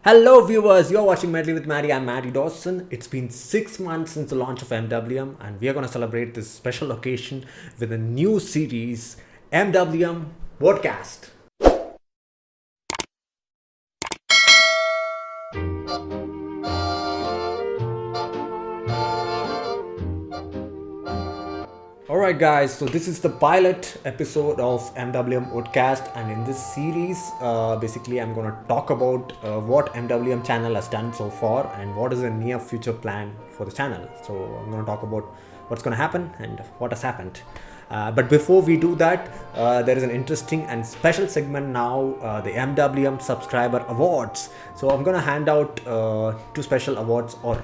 Hello viewers, you're watching Medley with Maddie. I'm Maddie Dawson. It's been 6 months since the launch of MWM and we are going to celebrate this special occasion with a new series, MWM VODCAST. Alright guys, so this is the pilot episode of MWM VODCAST, and in this series basically I'm going to talk about what MWM channel has done so far and what is the near future plan for the channel. So I'm going to talk about what's going to happen and what has happened. But before we do that, there is an interesting and special segment now, the MWM Subscriber Awards. So I'm going to hand out two special awards, or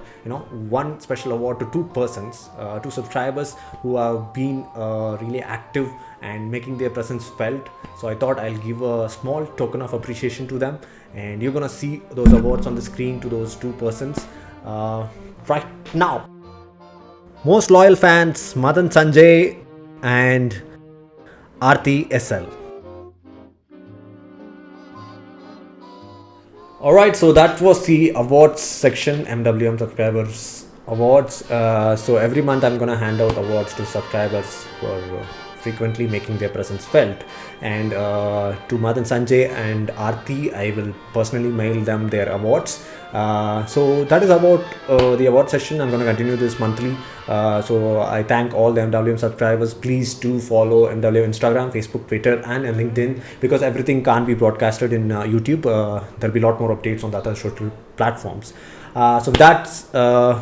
one special award to two persons, two subscribers who have been really active and making their presence felt. So I thought I'll give a small token of appreciation to them, and you're going to see those awards on the screen to those two persons right now. Most loyal fans, Madan Sanjay and Aarti SL. Alright, so that was the awards section, MWM Subscribers Awards. So every month I'm gonna hand out awards to subscribers who are frequently making their presence felt, and to Madan Sanjay and Aarti I will personally mail them their awards. So that is about the award session. I'm going to continue this monthly. So I thank all the MWM subscribers. Please do follow MWM Instagram, Facebook, Twitter and LinkedIn, because everything can't be broadcasted in YouTube. There'll be a lot more updates on the other social platforms. So that's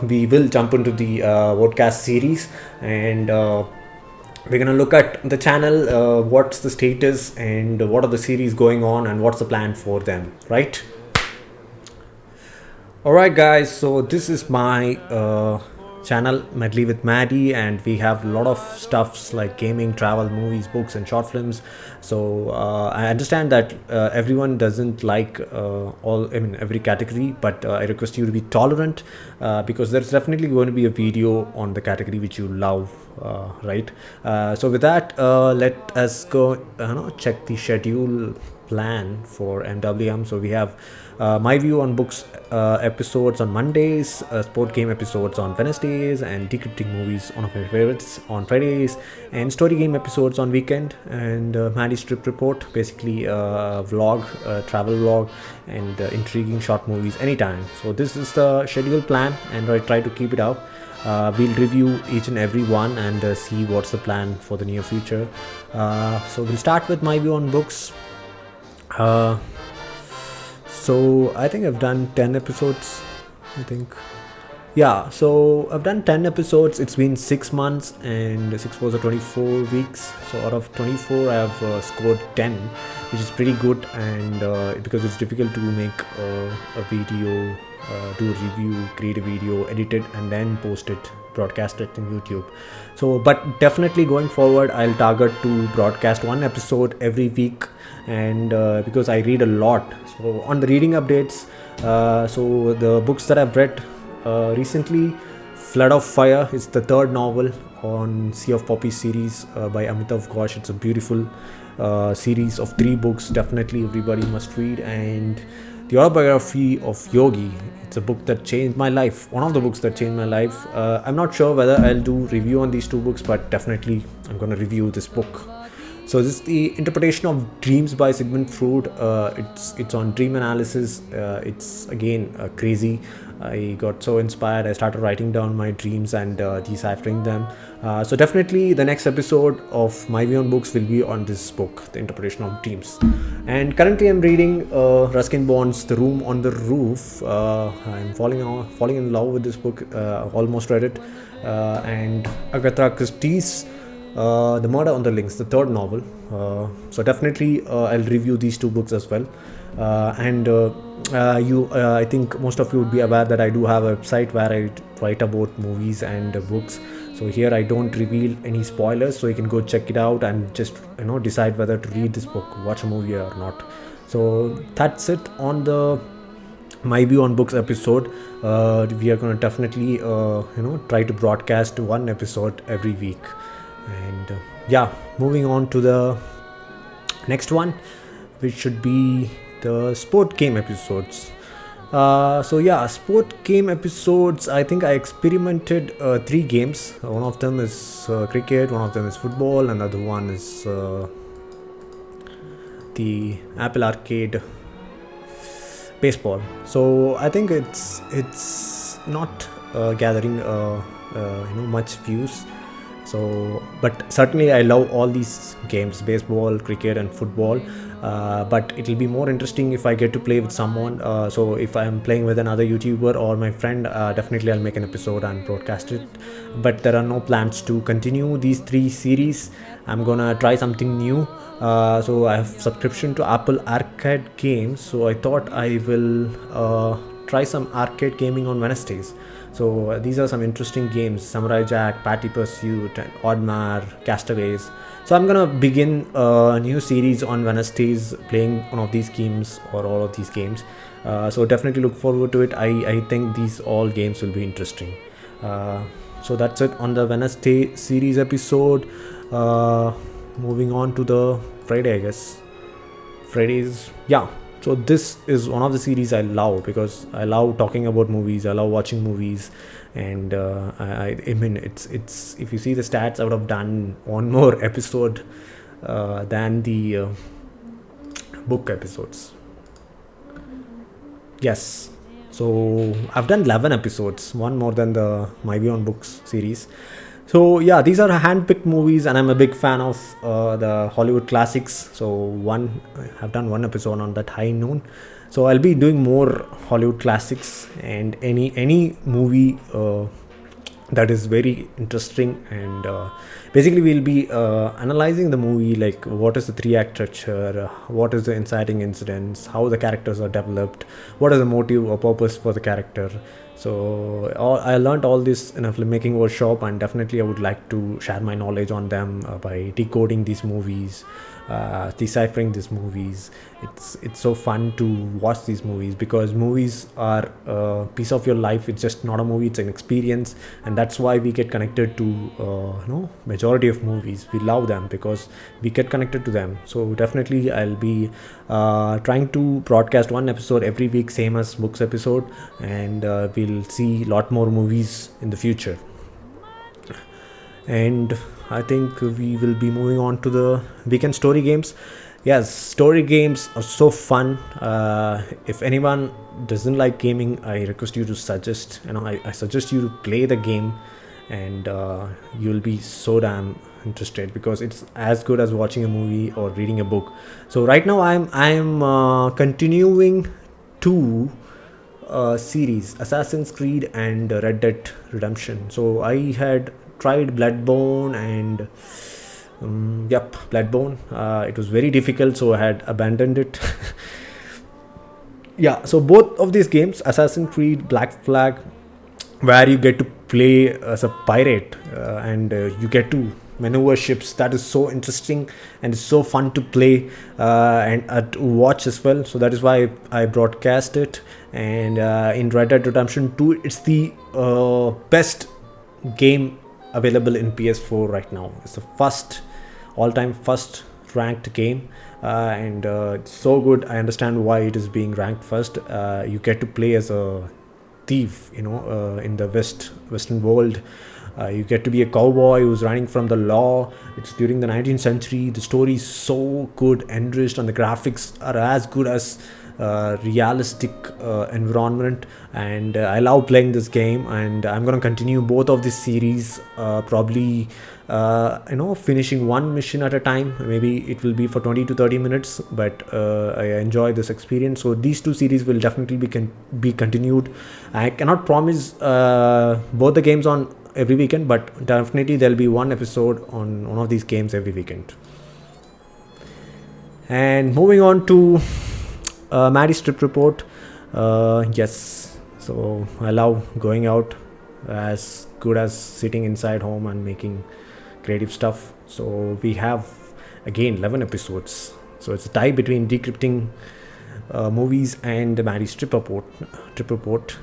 we will jump into the podcast series, and we're going to look at the channel, what's the status and what are the series going on and what's the plan for them, right? Alright guys, so this is my channel, Medley with Maddie, and we have a lot of stuffs like gaming, travel, movies, books and short films. So I understand that everyone doesn't like every category, but I request you to be tolerant, because there's definitely going to be a video on the category which you love, right? So with that, let us go check the schedule plan for MWM. So we have myView on books episodes on Mondays, sport game episodes on Wednesdays, and Decrypting movies, one of my favorites, on Fridays, and story game episodes on weekend, and MaddiE trip report, basically vlog, travel vlog, and intriguing short movies anytime. So this is the schedule plan, and I try to keep it up. We'll review each and every one and see what's the plan for the near future. So we'll start with myView on books. So I think I've done 10 episodes, so I've done 10 episodes. It's been 6 months and 6 was 24 weeks. So out of 24 I have scored 10, which is pretty good, and because it's difficult to make a video, do a review, create a video, edit it and then post it, broadcast it in YouTube. So but definitely going forward I'll target to broadcast one episode every week, and because I read a lot, so on the reading updates, so the books that I've read recently, Flood of Fire is the third novel on Sea of Poppies series by Amitav Ghosh. It's a beautiful series of 3 books, definitely everybody must read. And the autobiography of Yogi, it's a book that changed my life, one of the books that changed my life. I'm not sure whether I'll do review on these 2 books, but definitely I'm going to review this book. So this is the Interpretation of Dreams by Sigmund Freud. It's on dream analysis. It's again crazy. I got so inspired, I started writing down my dreams and deciphering them. So definitely the next episode of myView on books will be on this book, The Interpretation of Dreams. And currently I'm reading Ruskin Bond's The Room on the Roof. I'm falling in love with this book. Almost read it. And Agatha Christie's The Murder on the Links, the third novel. So definitely I'll review these 2 books as well. I think most of you would be aware that I do have a website where I write about movies and books. So here I don't reveal any spoilers, so you can go check it out and just decide whether to read this book, watch a movie or not. So that's it on the myView on books episode. We are going to definitely try to broadcast one episode every week. And moving on to the next one, which should be the sport game episodes. So yeah, sport game episodes. I think I experimented 3 games. One of them is cricket, one of them is football, another one is the Apple Arcade baseball. So I think it's not gathering much views. So, but certainly I love all these games: baseball, cricket, and football. But it'll be more interesting if I get to play with someone. So if I'm playing with another YouTuber or my friend, definitely I'll make an episode and broadcast it. But there are no plans to continue these 3 series. I'm gonna try something new. So I have subscription to Apple Arcade games. So I thought I will try some arcade gaming on Wednesdays. So these are some interesting games: Samurai Jack, Patty Pursuit, and Oddmar, Castaways. So I'm gonna begin a new series on Wednesdays, playing one of these games or all of these games. So definitely look forward to it. I think these all games will be interesting. So that's it on the Wednesday series episode. Moving on to the Friday, I guess. Fridays, yeah. So this is one of the series I love because I love talking about movies. I love watching movies, and I mean it's if you see the stats, I would have done one more episode than the book episodes. Yes. So I've done 11 episodes, one more than the myView on Books series. So yeah, these are hand-picked movies, and I'm a big fan of the Hollywood classics. So I've done one episode on that, High Noon. So I'll be doing more Hollywood classics and any movie that is very interesting, and basically we'll be analyzing the movie, like what is the 3-act structure, what is the inciting incidents, how the characters are developed, what is the motive or purpose for the character. So I learned all this in a filmmaking workshop, and definitely I would like to share my knowledge on them by decoding these movies, deciphering these movies. It's so fun to watch these movies because movies are a piece of your life. It's just not a movie, it's an experience, and that's why we get connected to majority of movies. We love them because we get connected to them. So definitely I'll be trying to broadcast one episode every week, same as books episode, and we'll see a lot more movies in the future. And I think we will be moving on to the weekend story games. Yes, story games are so fun. If anyone doesn't like gaming, I request you to suggest. I suggest you to play the game, and you'll be so damn interested because it's as good as watching a movie or reading a book. So right now I'm continuing 2 series, Assassin's Creed and Red Dead Redemption. So I had tried Bloodborne and Bloodborne. It was very difficult, so I had abandoned it. Yeah, so both of these games, Assassin's Creed, Black Flag, where you get to play as a pirate and you get to maneuver ships. That is so interesting and it's so fun to play and to watch as well. So that is why I broadcast it. And in Red Dead Redemption 2, it's the best game available in PS4 right now. It's the all-time first ranked game, and it's so good. I understand why it is being ranked first. You get to play as a thief, in the western world. You get to be a cowboy who's running from the law. It's during the 19th century. The story is so good, enriched, and the graphics are as good as realistic environment. And I love playing this game, and I'm going to continue both of this series, probably finishing one mission at a time. Maybe it will be for 20 to 30 minutes, but I enjoy this experience. So these 2 series will definitely be continued. I cannot promise both the games on every weekend, but definitely there'll be one episode on one of these games every weekend. And moving on to MaddiE's trip report. Yes, so I love going out, as good as sitting inside home and making creative stuff. So we have again 11 episodes, so it's a tie between Decrypting movies and MaddiE's trip report.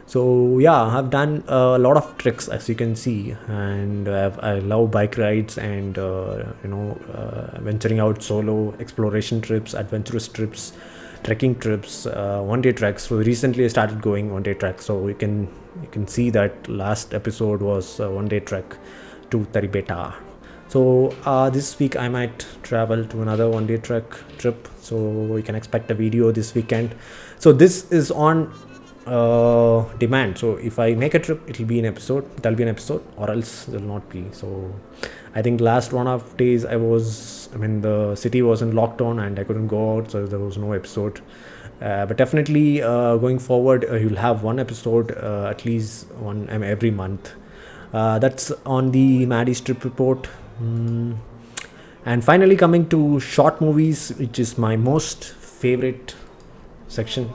So yeah, I've done a lot of tricks, as you can see, and I love bike rides and venturing out solo, exploration trips, adventurous trips. trekking trips, one day treks. So recently I started going one day trek. So you can see that last episode was a one day trek to Taribeta. So this week I might travel to another one day trip. So you can expect a video this weekend. So this is on demand. So if I make a trip, it'll be an episode. There'll be an episode, or else there'll not be. So I think last 1.5 days the city was in lockdown and I couldn't go out, so there was no episode. But definitely going forward, you'll have one episode, at least one every month. That's on the MaddiE trip report. And finally, coming to short movies, which is my most favorite section.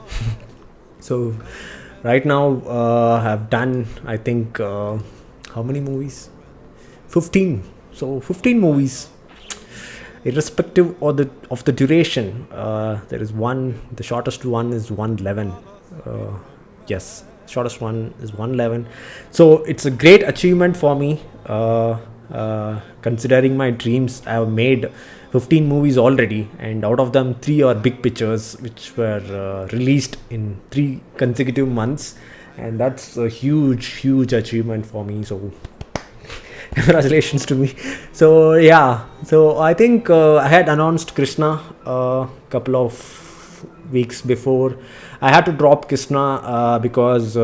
So right now I've done, I think, how many movies? 15. So 15 movies, irrespective of the duration. There is one, the shortest one is 111. Yes, shortest one is 111. So it's a great achievement for me. Considering my dreams, I have made 15 movies already, and out of them 3 are big pictures which were released in 3 consecutive months, and that's a huge achievement for me. So congratulations to me. So yeah, so I think I had announced Krishna a couple of weeks before. I had to drop Krishna because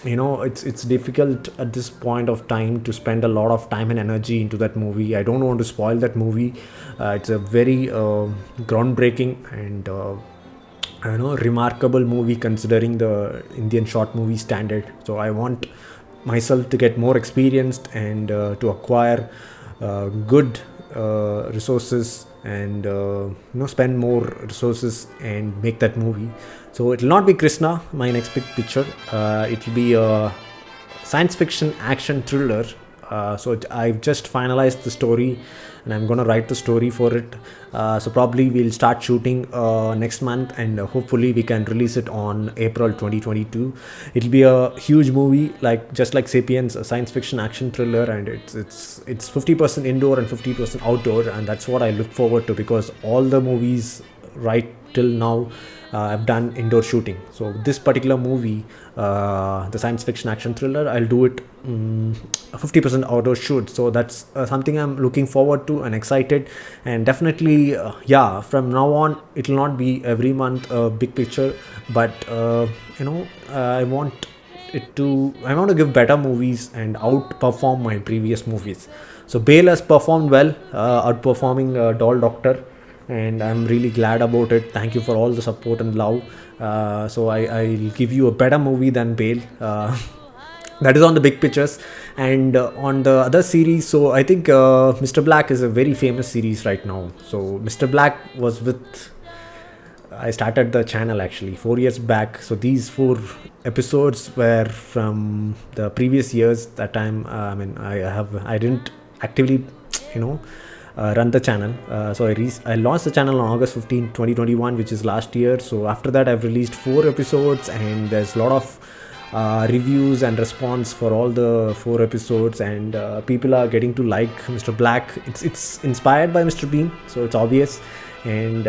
it's difficult at this point of time to spend a lot of time and energy into that movie. I don't want to spoil that movie. It's a very groundbreaking and remarkable movie considering the Indian short movie standard. So I want myself to get more experienced and to acquire good resources and spend more resources and make that movie. So it will not be Krishna, my next big picture. It will be a science fiction action thriller. So I've just finalized the story and I'm going to write the story for it. So probably we'll start shooting next month, and hopefully we can release it on April 2022. It'll be a huge movie, just like Sapiens, a science fiction action thriller, and it's 50% indoor and 50% outdoor, and that's what I look forward to, because all the movies right till now I've done indoor shooting. So this particular movie, the science fiction action thriller, I'll do it 50% outdoor shoot. So that's something I'm looking forward to and excited. And definitely from now on it will not be every month a big picture, but I want to give better movies and outperform my previous movies. So Bale has performed well, outperforming Doll Doctor, and I'm really glad about it. Thank you for all the support and love. So I'll give you a better movie than Bale. That is on the big pictures. And on the other series, so I think Mr. Black is a very famous series right now. So Mr. Black was I started the channel actually 4 years back. So these 4 episodes were from the previous years. That time I didn't actively run the channel. So I launched the channel on August 15, 2021, which is last year. So after that I've released 4 episodes, and there's a lot of reviews and response for all the 4 episodes, and people are getting to like Mr. Black. It's inspired by Mr. Bean, so it's obvious. And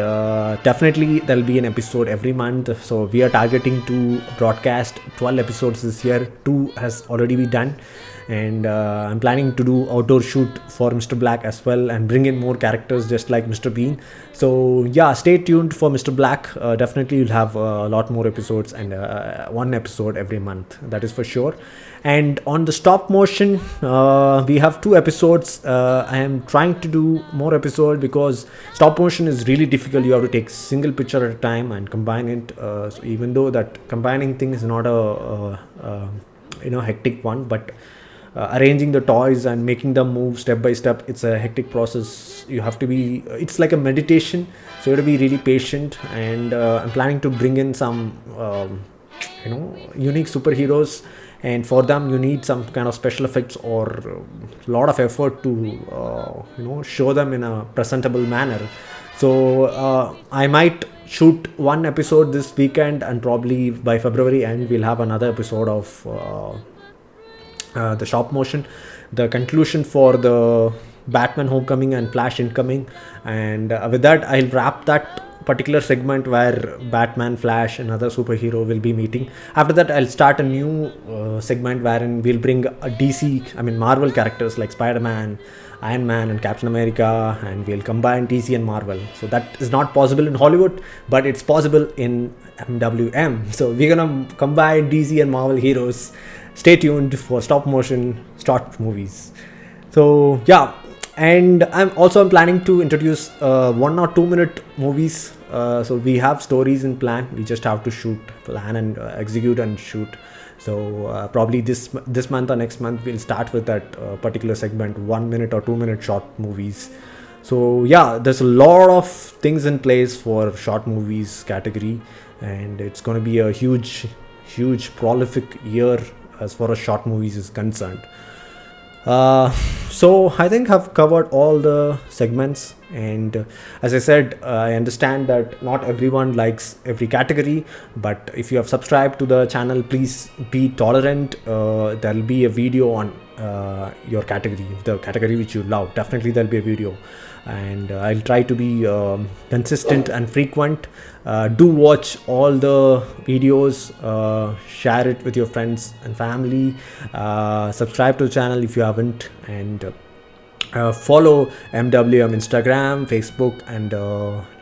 definitely there'll be an episode every month. So we are targeting to broadcast 12 episodes this year. 2 has already been done, and I'm planning to do outdoor shoot for Mr. Black as well, and bring in more characters just like Mr. Bean. So yeah, stay tuned for Mr. Black. Definitely you'll have a lot more episodes, and 1 episode every month, that is for sure. And on the stop motion, we have 2 episodes. I am trying to do more episodes because stop motion is really difficult. You have to take single picture at a time and combine it. So even though that combining thing is not a hectic one, but arranging the toys and making them move step by step, it's a hectic process. You have to be, it's like a meditation, so you have to be really patient. And I'm planning to bring in some unique superheroes, and for them you need some kind of special effects or a lot of effort to show them in a presentable manner. So I might shoot 1 episode this weekend, and probably by February end we'll have another episode of the stop motion, the conclusion for the Batman Homecoming and Flash Incoming. And with that I'll wrap that particular segment where Batman, Flash, and other superhero will be meeting. After that, I'll start a new segment wherein we'll bring a Marvel characters like Spider-Man, Iron Man, and Captain America, and we'll combine DC and Marvel. So that is not possible in Hollywood, but it's possible in MWM. So we're gonna combine DC and Marvel heroes. Stay tuned for stop motion short movies. So yeah, and I'm planning to introduce 1 or 2 minute movies. So we have stories in plan. We just have to plan and execute and shoot. So probably this month or next month we'll start with that particular segment, 1 minute or 2 minute short movies. So yeah, there's a lot of things in place for short movies category, and it's going to be a huge prolific year as far as short movies is concerned. So I think I've covered all the segments, and as I said, I understand that not everyone likes every category, but if you have subscribed to the channel, please be tolerant. There'll be a video on your category, the category which you love. Definitely there'll be a video, and I'll try to be consistent and frequent. Do watch all the videos, share it with your friends and family, subscribe to the channel if you haven't, and follow MWM Instagram, Facebook, and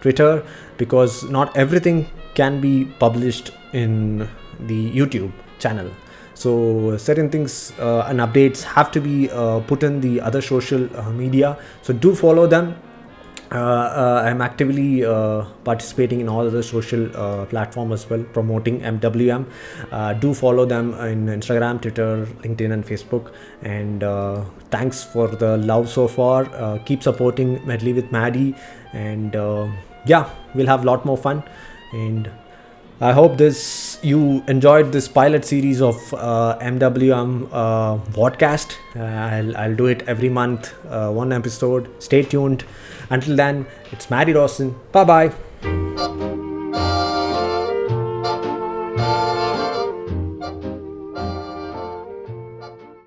Twitter, because not everything can be published in the YouTube channel. So certain things and updates have to be put in the other social media. So do follow them. I'm actively participating in all the social platforms as well, promoting MWM. Do follow them in Instagram, Twitter, LinkedIn, and Facebook. And thanks for the love so far. Keep supporting Medley with MaddiE, and yeah, we'll have a lot more fun. And I hope you enjoyed this pilot series of MWM VODCAST. I'll do it every month, one episode. Stay tuned. Until then, it's MaddiE Dawson. Bye bye.